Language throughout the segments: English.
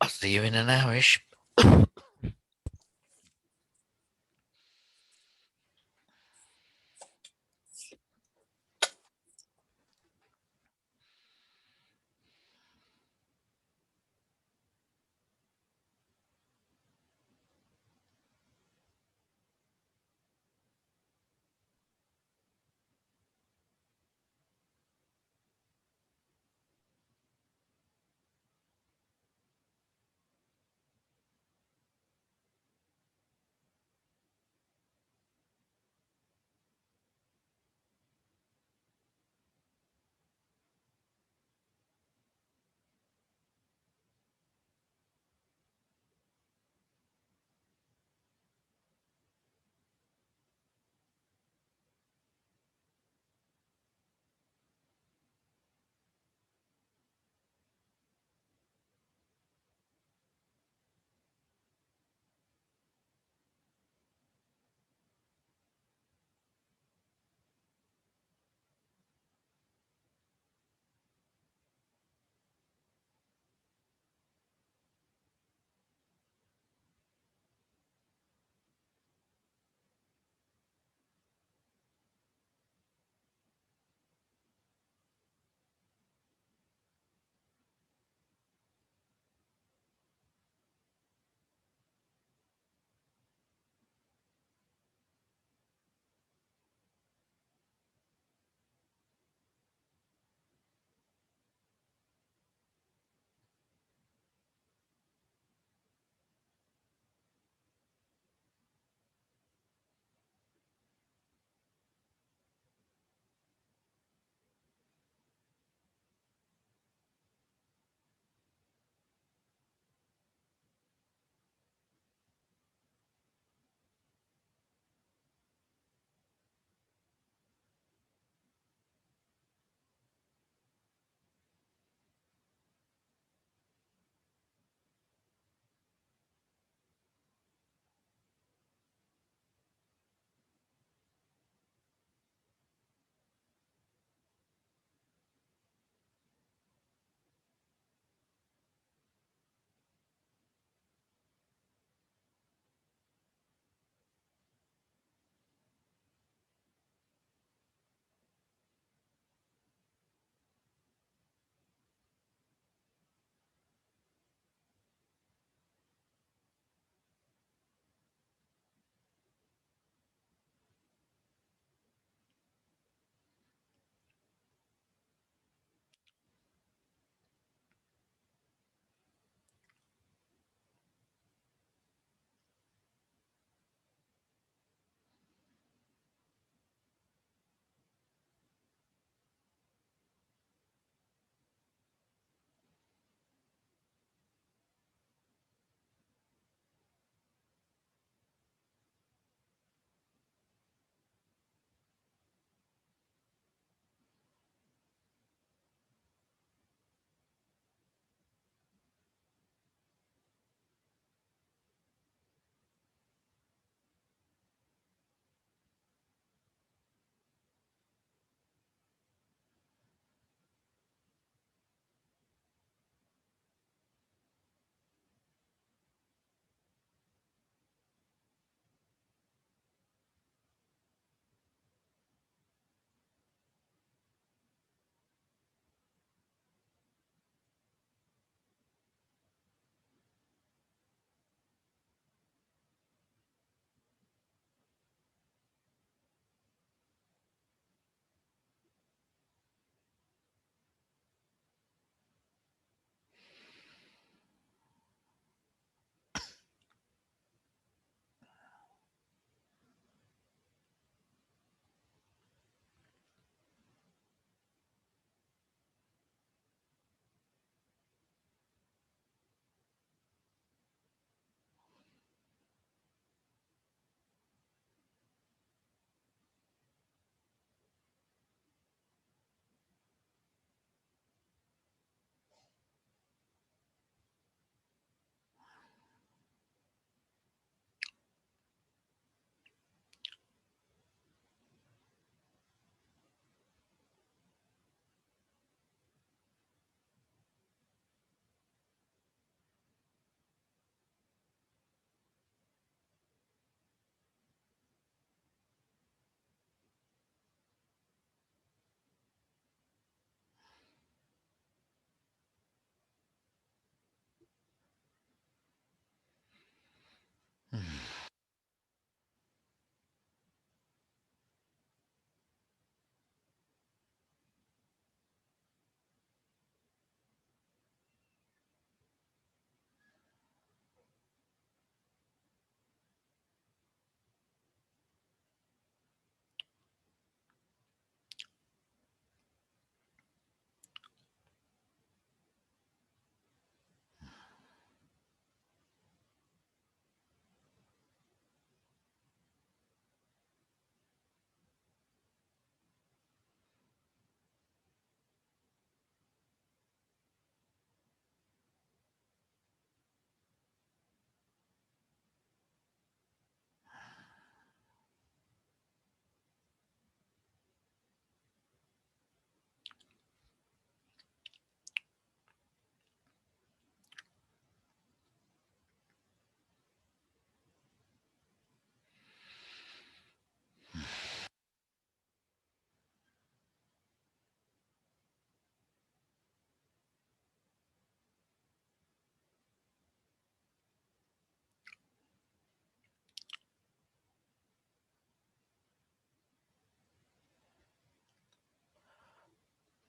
I'll see you in an hourish.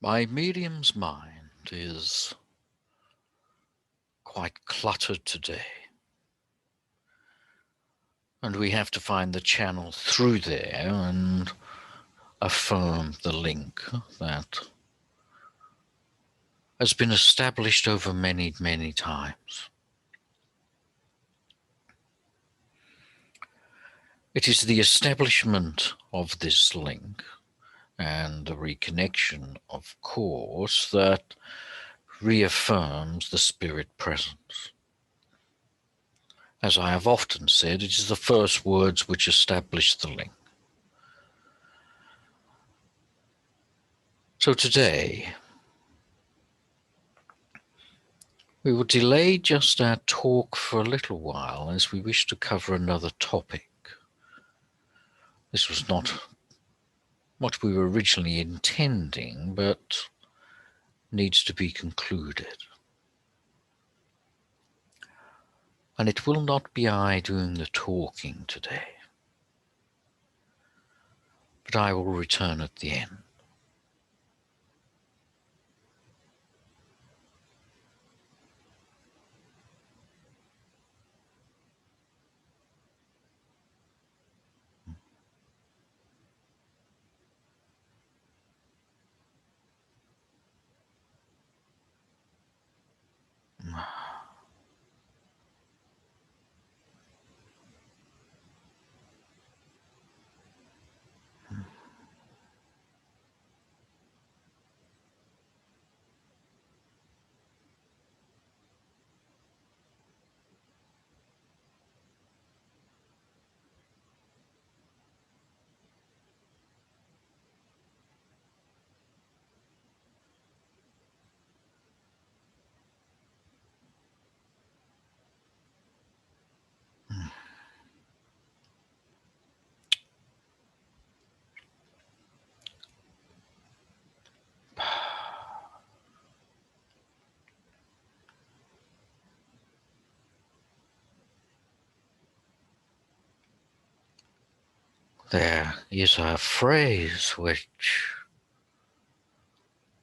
My medium's mind is quite cluttered today, and we have to find the channel through there and affirm the link that has been established over many, many times. It is the establishment of this link and the reconnection, of course, that reaffirms the spirit presence. As I have often said, it is the first words which establish the link. So today, we will delay just our talk for a little while as we wish to cover another topic. This was not what we were originally intending, but needs to be concluded. And it will not be I doing the talking today, but I will return at the end. There is a phrase which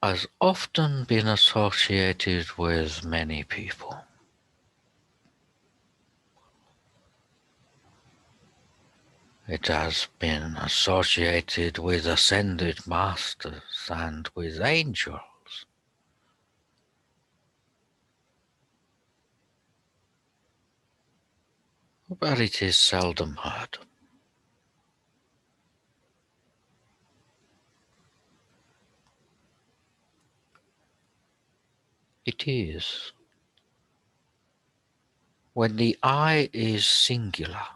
has often been associated with many people. It has been associated with ascended masters and with angels. But it is seldom heard. It is when the I is singular,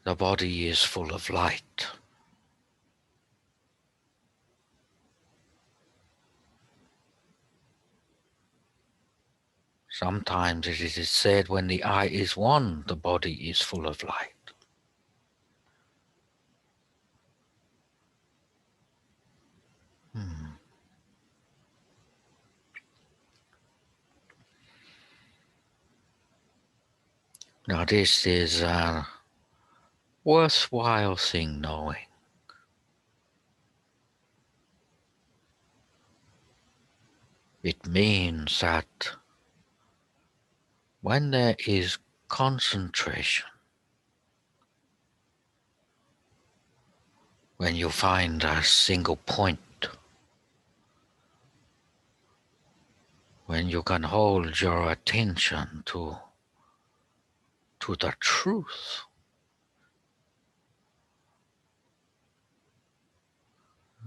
the body is full of light. Sometimes it is said when the I is one, the body is full of light. Now this is a worthwhile thing knowing. It means that when there is concentration, when you find a single point, when you can hold your attention to the truth,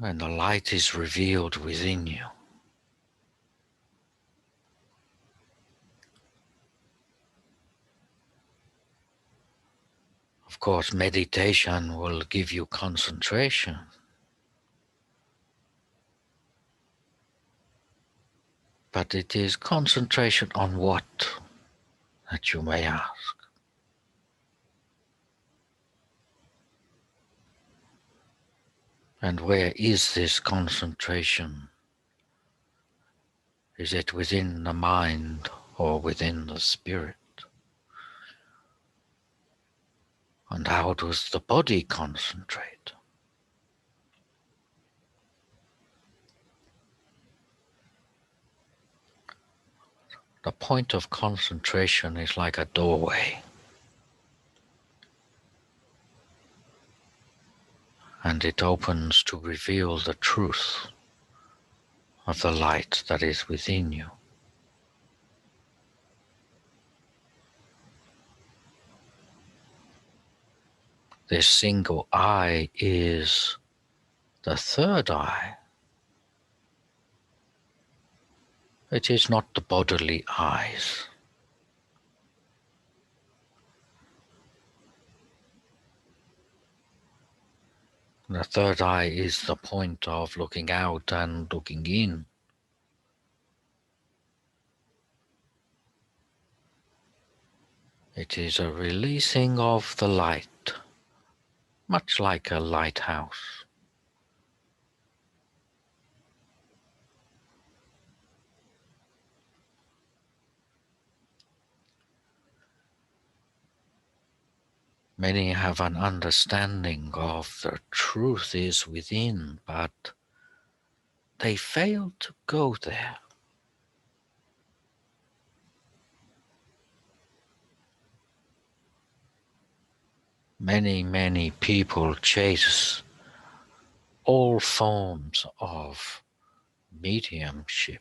and the light is revealed within you. Of course, meditation will give you concentration. But it is concentration on what that you may ask. And where is this concentration? Is it within the mind or within the spirit? And how does the body concentrate? The point of concentration is like a doorway, and it opens to reveal the truth of the light that is within you. This single eye is the third eye. It is not the bodily eyes. The third eye is the point of looking out and looking in. It is a releasing of the light, much like a lighthouse. Many have an understanding of the truth is within, but they fail to go there. Many people chase all forms of mediumship,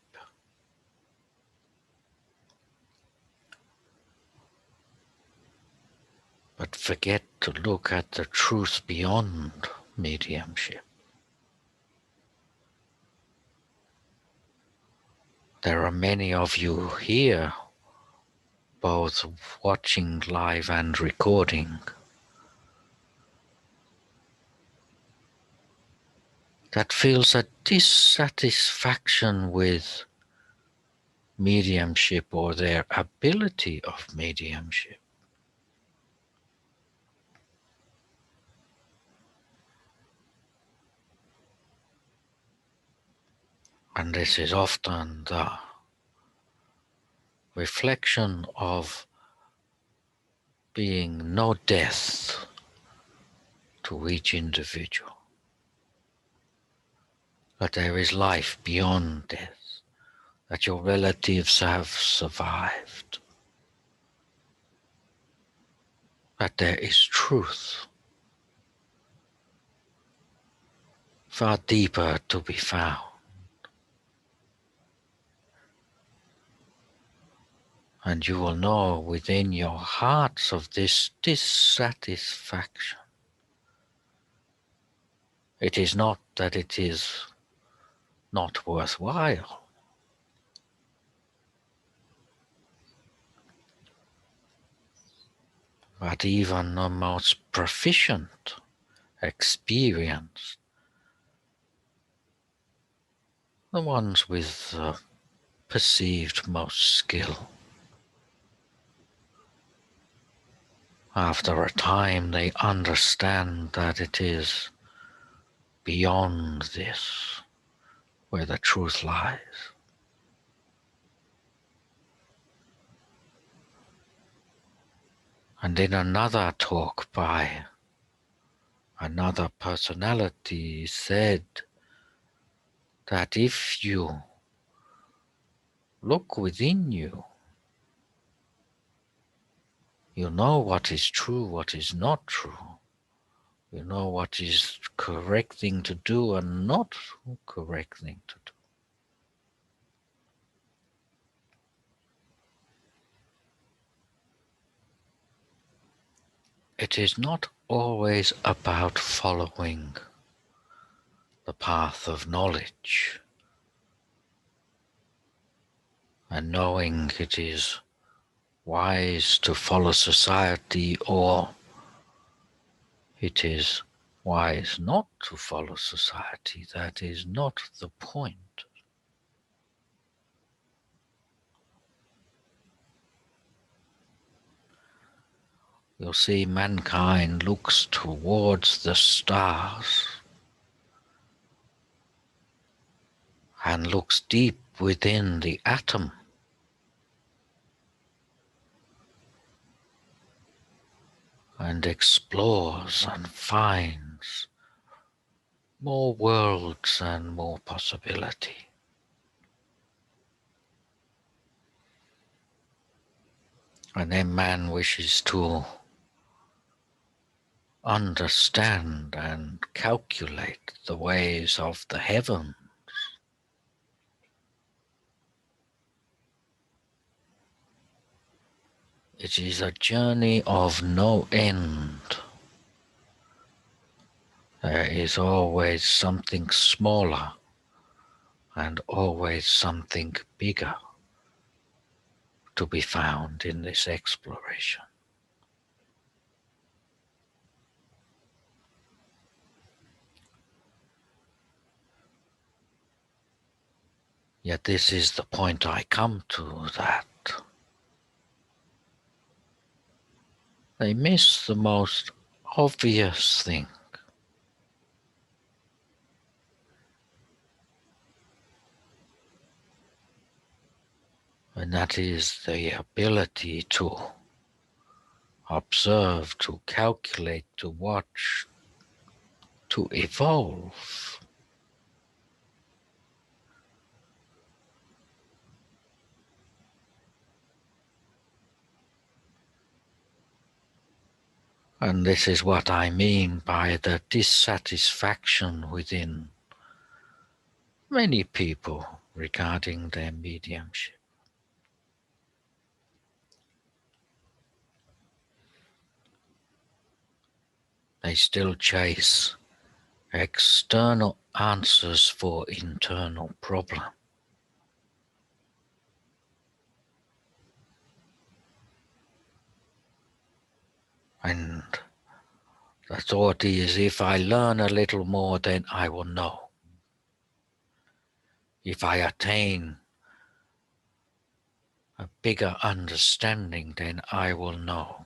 but forget to look at the truth beyond mediumship. There are many of you here, both watching live and recording, that feels a dissatisfaction with mediumship or their ability of mediumship. And this is often the reflection of being no death to each individual. That there is life beyond death, that your relatives have survived, that there is truth far deeper to be found. And you will know within your hearts of this dissatisfaction. It is not that it is not worthwhile, but even the most proficient, experienced, the ones with perceived most skill, after a time they understand that it is beyond this where the truth lies. And in another talk by another personality said that if you look within you, you know what is true, what is not true. You know what is correct thing to do and not correct thing to do. It is not always about following the path of knowledge and knowing it is wise to follow society or it is wise not to follow society. That is not the point. You'll see mankind looks towards the stars and looks deep within the atom and explores and finds more worlds and more possibility. And then man wishes to understand and calculate the ways of the heaven. It is a journey of no end. There is always something smaller and always something bigger to be found in this exploration. Yet this is the point I come to, that they miss the most obvious thing. And that is the ability to observe, to calculate, to watch, to evolve. And this is what I mean by the dissatisfaction within many people regarding their mediumship. They still chase external answers for internal problems. And the thought is, if I learn a little more, then I will know. If I attain a bigger understanding, then I will know.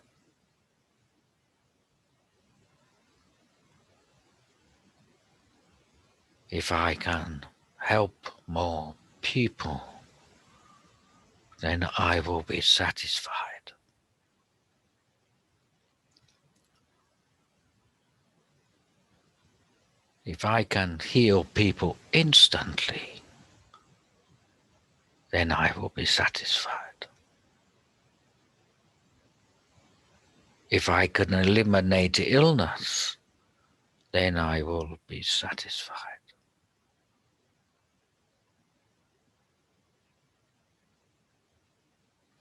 If I can help more people, then I will be satisfied. If I can heal people instantly, then I will be satisfied. If I can eliminate illness, then I will be satisfied.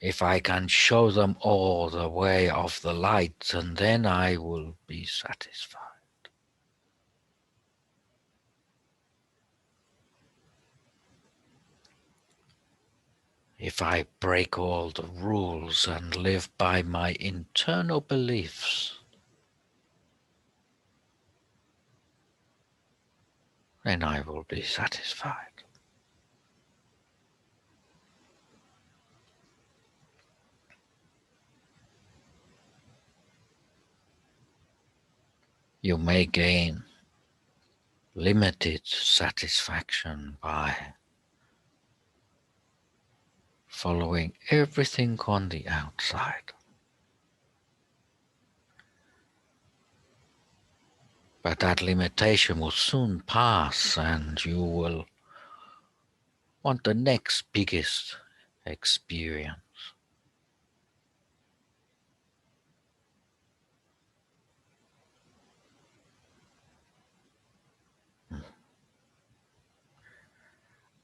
If I can show them all the way of the light, and then I will be satisfied. If I break all the rules and live by my internal beliefs, then I will be satisfied. You may gain limited satisfaction by following everything on the outside. But that limitation will soon pass, and you will want the next biggest experience.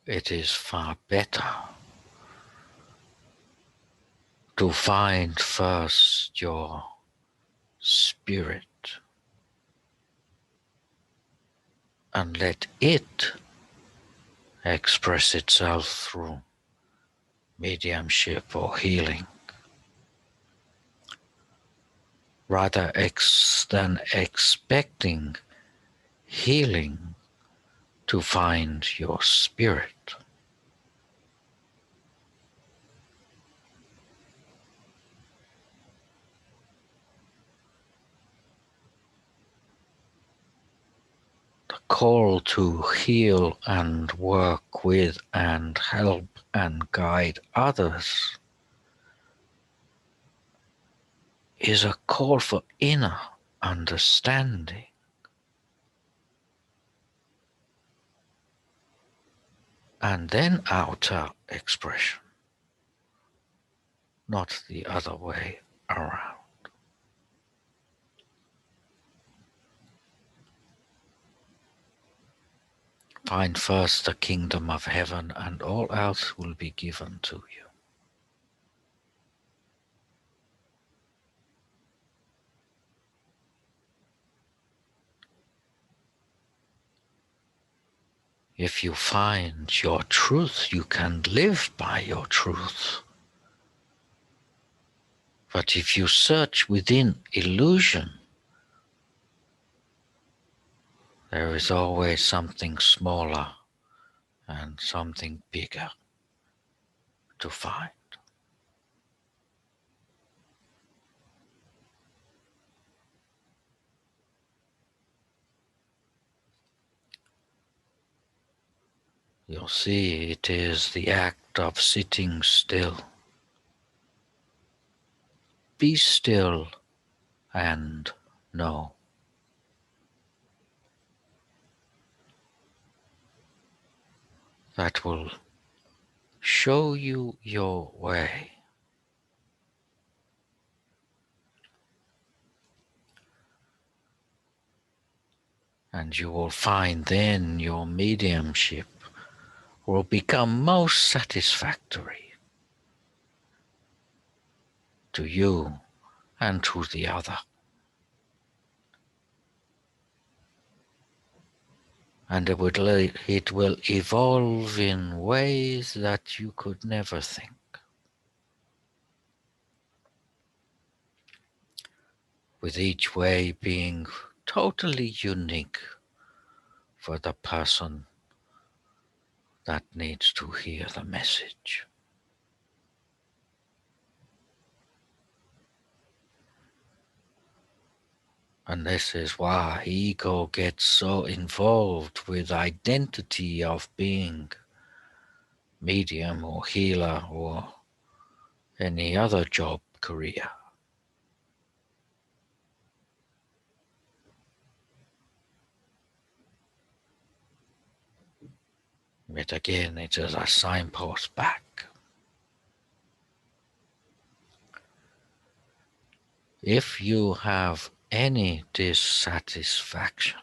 It is far better to find first your spirit and let it express itself through mediumship or healing, rather than expecting healing to find your spirit. The call to heal and work with and help and guide others is a call for inner understanding. And then outer expression. not the other way around. Find first the kingdom of heaven, and all else will be given to you. If you find your truth, you can live by your truth. But if you search within illusion, there is always something smaller and something bigger to find. You'll see it is the act of sitting still. Be still and know. That will show you your way. And you will find then your mediumship will become most satisfactory to you and to the other. And it will evolve in ways that you could never think. With each way being totally unique for the person that needs to hear the message. And this is why ego gets so involved with identity of being medium or healer or any other job career. But again, it is a signpost back. If you have any dissatisfaction,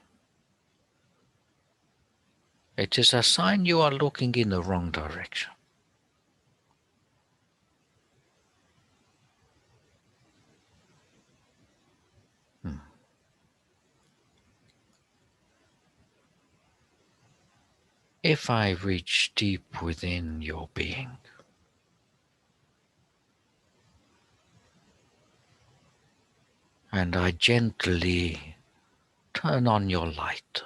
it is a sign you are looking in the wrong direction. If I reach deep within your being, and I gently turn on your light,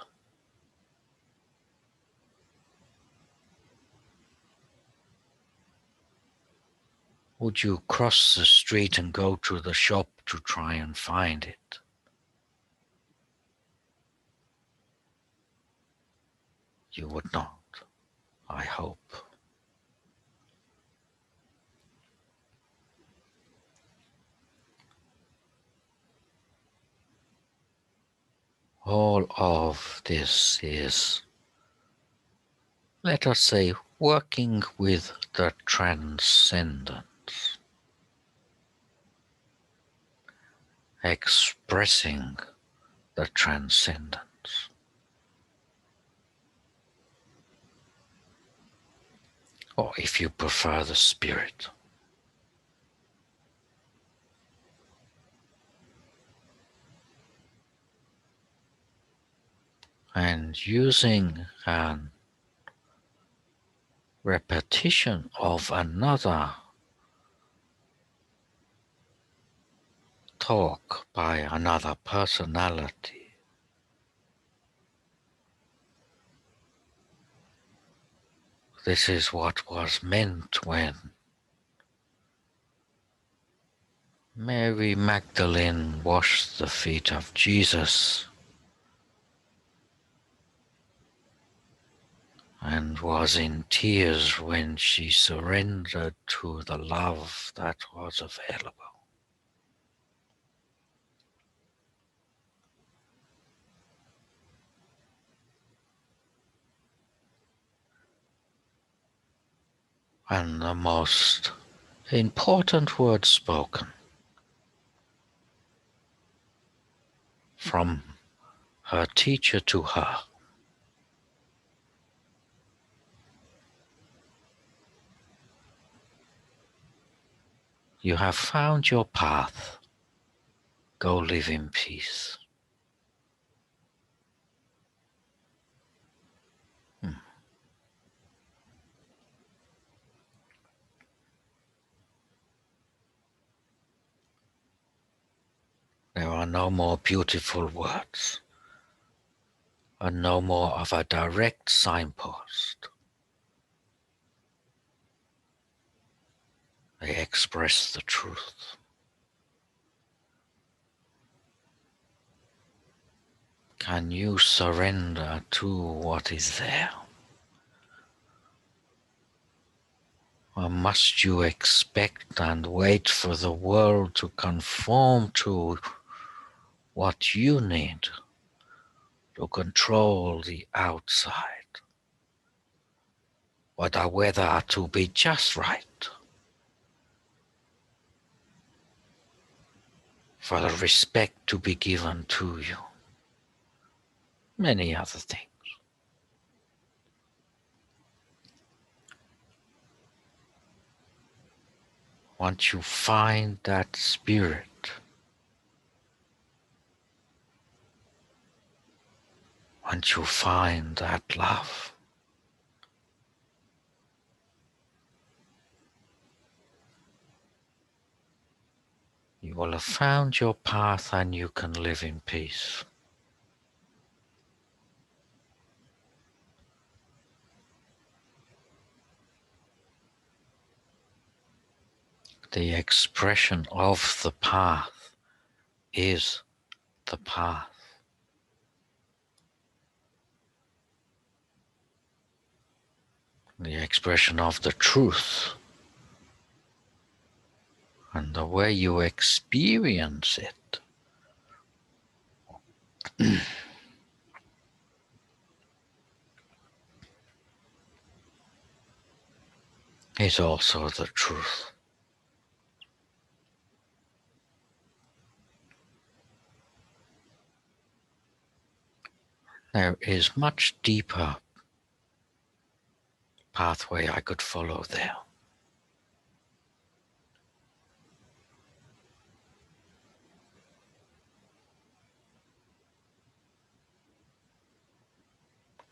would you cross the street and go to the shop to try and find it? You would not, I hope. All of this is, let us say, working with the transcendence, expressing the transcendence. Or if you prefer, the spirit. And using an repetition of another talk by another personality, this is what was meant when Mary Magdalene washed the feet of Jesus and was in tears when she surrendered to the love that was available. And the most important words spoken from her teacher to her. You have found your path. Go live in peace. There are no more beautiful words, and no more of a direct signpost. They express the truth. Can you surrender to what is there? Or must you expect and wait for the world to conform to what you need to control the outside? Or the weather to be just right? For the respect to be given to you? Many other things. Once you find that spirit, once you find that love, you will have found your path and you can live in peace. The expression of the path is the path. The expression of the truth and the way you experience it is also the truth. There is much deeper pathway I could follow there.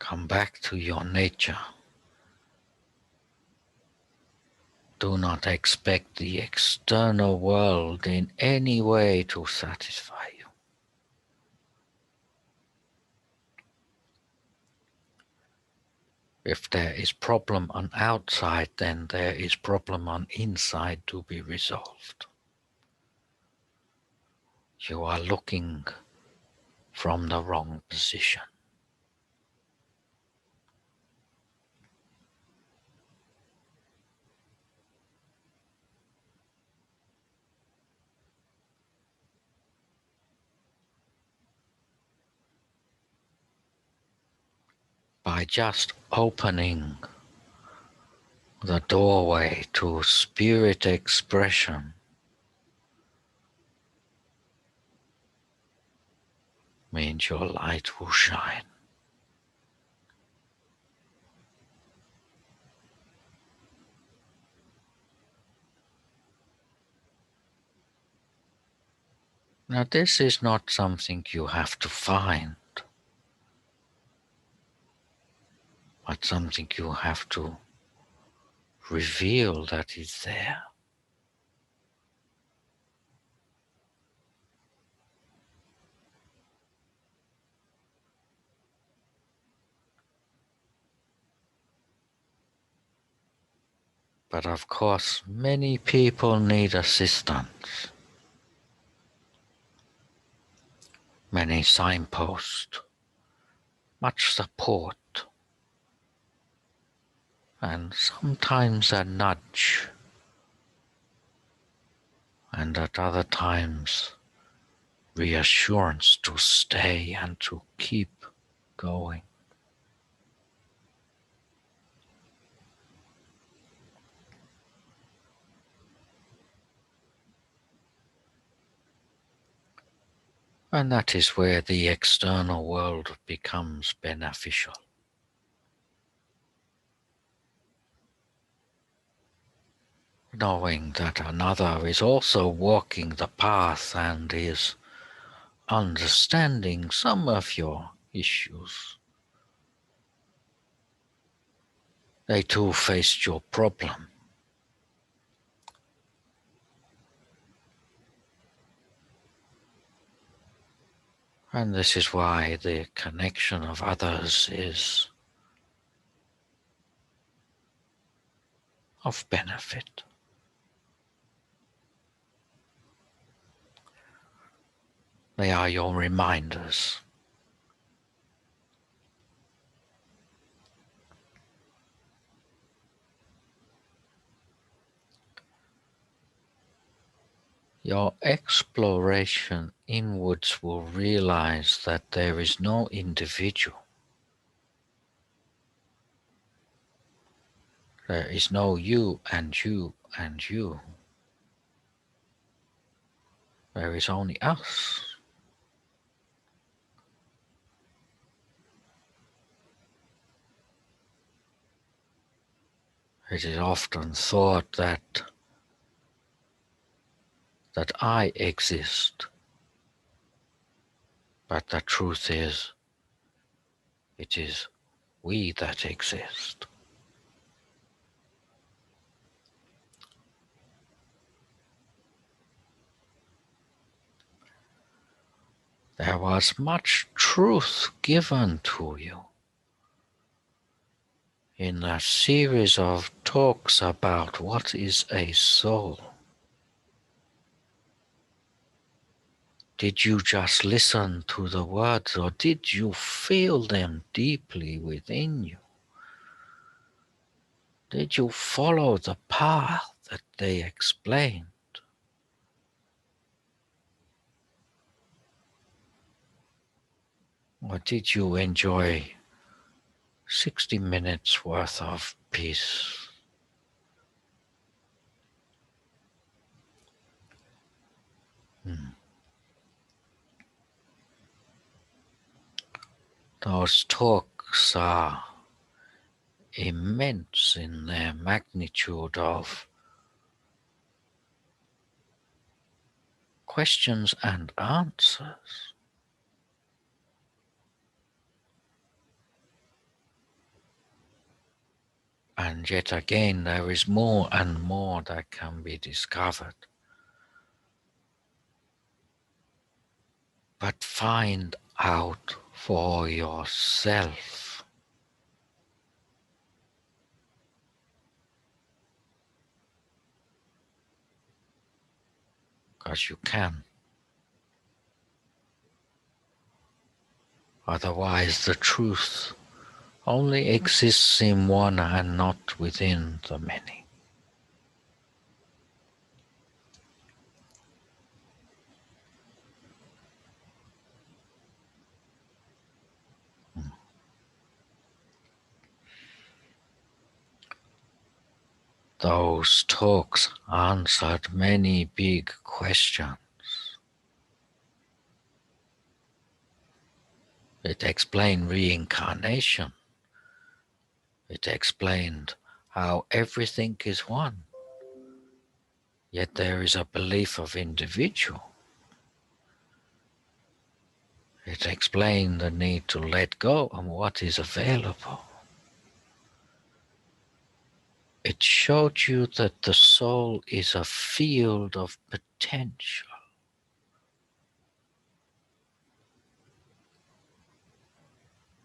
Come back to your nature. Do not expect the external world in any way to satisfy you. If there is problem on outside, then there is problem on inside to be resolved. You are looking from the wrong position. By just opening the doorway to spirit expression means your light will shine. Now this is not something you have to find, but something you have to reveal that is there. But of course, many people need assistance, many signposts, much support, and sometimes a nudge, and at other times reassurance to stay and to keep going. And that is where the external world becomes beneficial. Knowing that another is also walking the path and is understanding some of your issues. They too faced your problem. And this is why the connection of others is of benefit. They are your reminders. Your exploration inwards will realize that there is no individual. There is no you and you and you. There is only us. It is often thought that I exist, but the truth is, it is we that exist. There was much truth given to you in a series of talks about what is a soul. Did you just listen to the words, or did you feel them deeply within you? Did you follow the path that they explained? Or did you enjoy 60 minutes worth of peace? Those talks are immense in their magnitude of questions and answers. And yet again, there is more and more that can be discovered. But find out for yourself. Because you can. Otherwise, the truth only exists in one and not within the many. Those talks answered many big questions. It explained reincarnation. It explained how everything is one. Yet there is a belief of individual. It explained the need to let go and what is available. It showed you that the soul is a field of potential.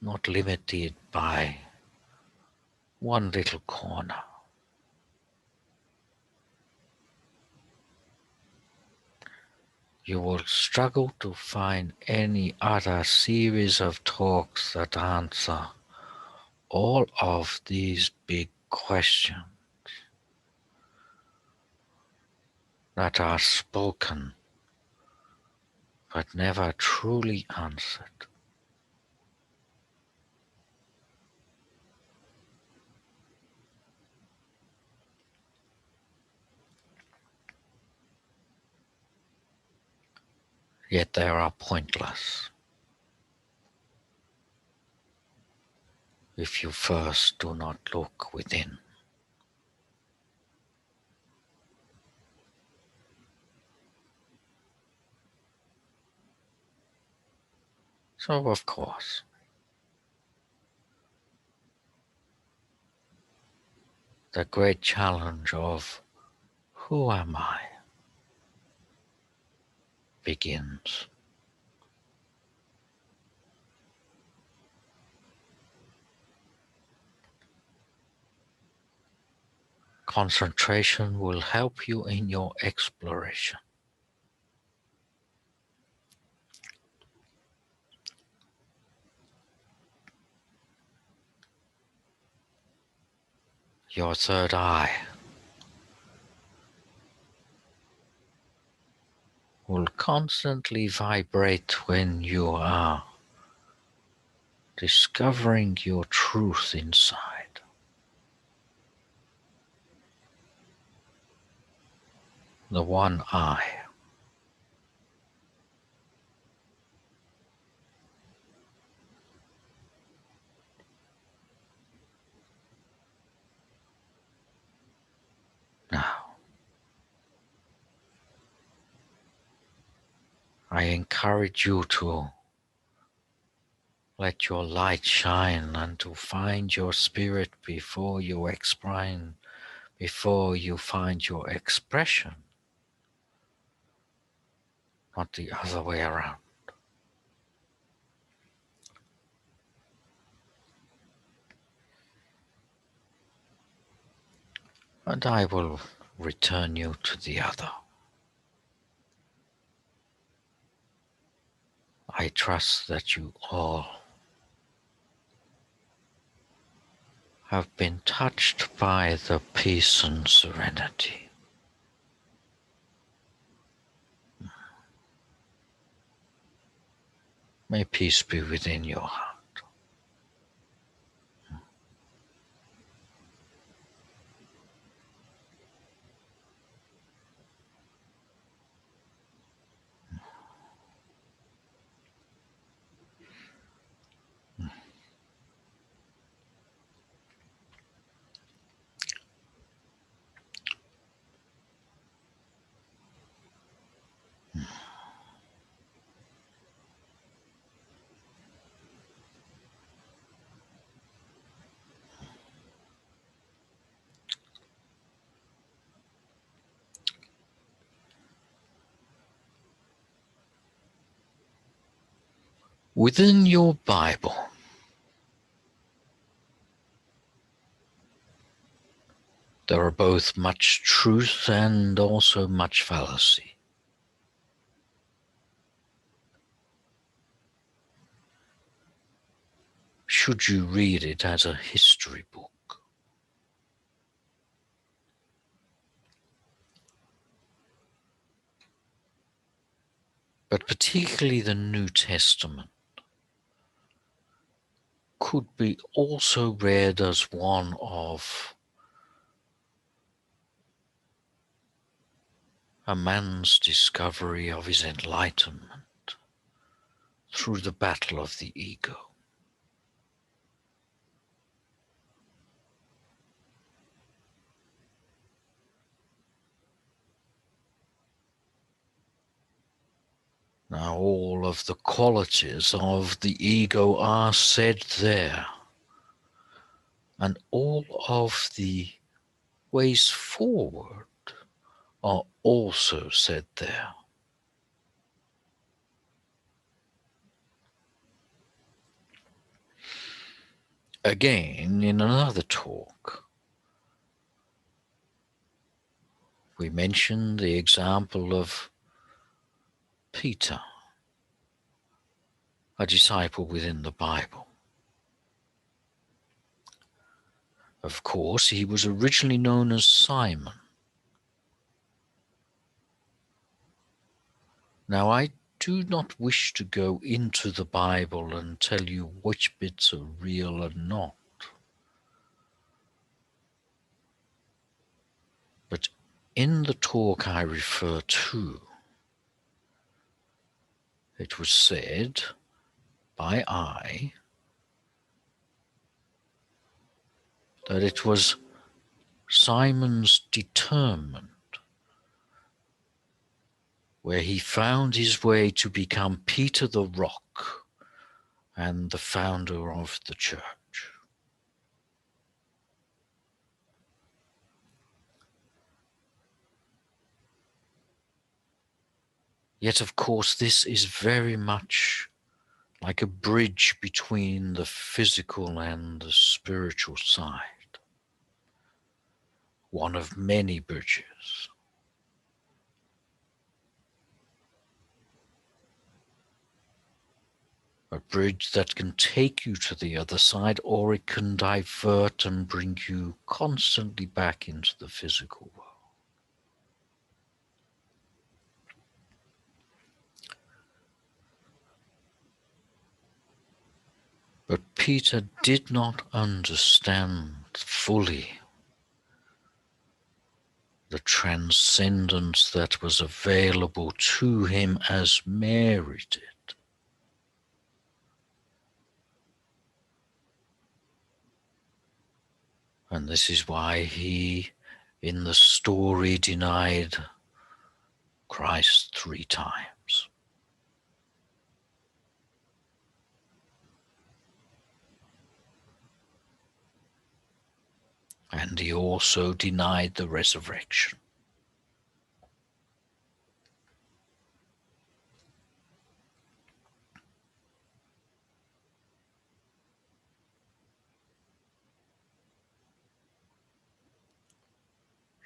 Not limited by one little corner. You will struggle to find any other series of talks that answer all of these big questions that are spoken but never truly answered. yet they are pointless if you first do not look within. So, of course, the great challenge of who am I begins. Concentration will help you in your exploration. Your third eye will constantly vibrate when you are discovering your truth inside. The one eye. Now, I encourage you to let your light shine and to find your spirit before you explain, before you find your expression, not the other way around. And I will return you to the other. I trust that you all have been touched by the peace and serenity. May peace be within your heart. Within your Bible, there are both much truth and also much fallacy. Should you read it as a history book? But particularly the New Testament could be also read as one of a man's discovery of his enlightenment through the battle of the ego. Now all of the qualities of the ego are said there, and all of the ways forward are also said there. Again, in another talk, we mentioned the example of Peter, a disciple within the Bible. Of course, he was originally known as Simon. Now, I do not wish to go into the Bible and tell you which bits are real and not. But in the talk I refer to, it was said by I that it was Simon's determined, where he found his way to become Peter the Rock and the founder of the church. Yet, of course, this is very much like a bridge between the physical and the spiritual side, one of many bridges. A bridge that can take you to the other side, or it can divert and bring you constantly back into the physical world. But Peter did not understand fully the transcendence that was available to him as Mary did. And this is why he, in the story, denied Christ 3 times. And he also denied the resurrection.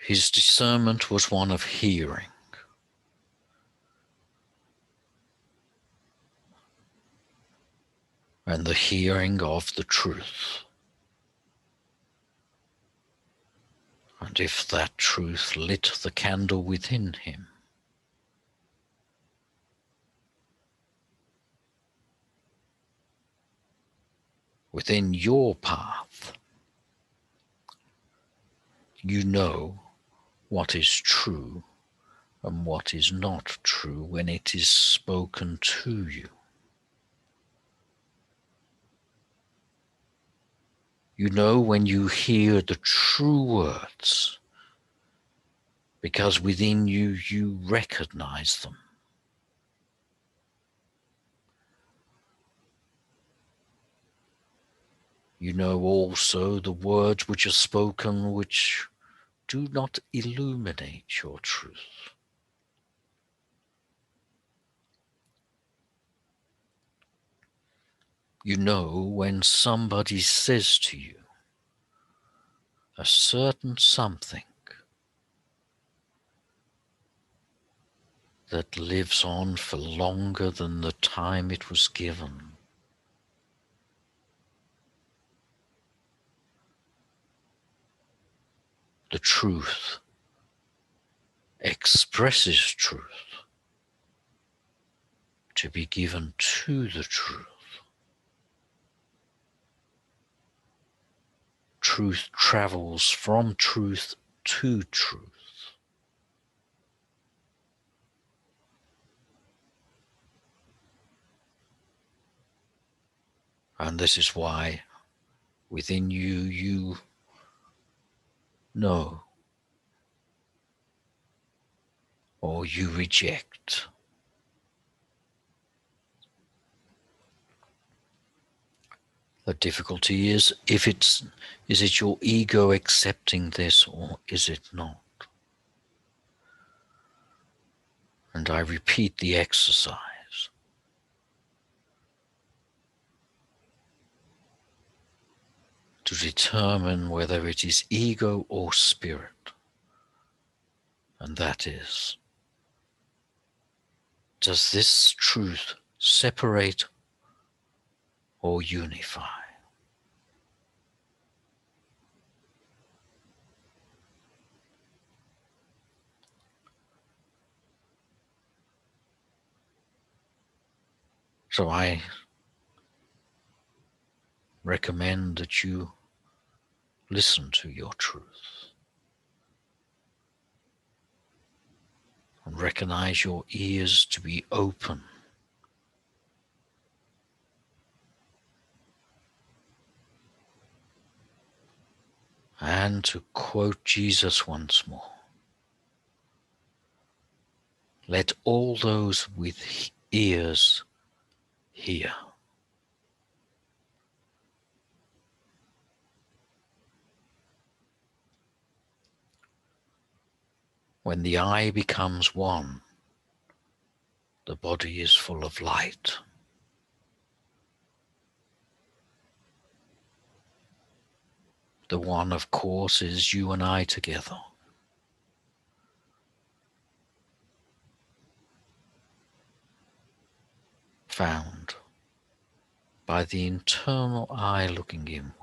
His discernment was one of hearing. And the hearing of the truth. And if that truth lit the candle within him, within your path, you know what is true and what is not true when it is spoken to you. You know when you hear the true words, because within you, you recognize them. You know also the words which are spoken which do not illuminate your truth. You know when somebody says to you a certain something that lives on for longer than the time it was given. The truth expresses truth to be given to the truth. Truth travels from truth to truth. And this is why within you, you know or you reject. The difficulty is is it your ego accepting this or is it not? And I repeat the exercise. To determine whether it is ego or spirit. And that is, does this truth separate or unify? So I recommend that you listen to your truth and recognize your ears to be open And to quote Jesus once more, let all those with ears hear. When the eye becomes one, the body is full of light. The one, of course, is you and I together. Found by the internal eye looking inwards.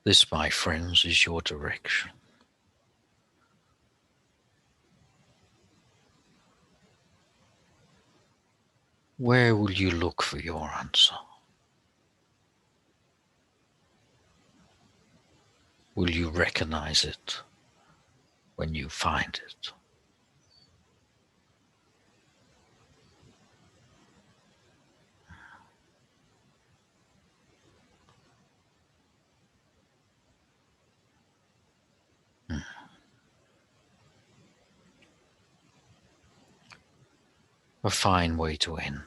This, my friends, is your direction. Where will you look for your answer? Will you recognize it when you find it? A fine way to end.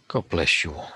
God bless you all.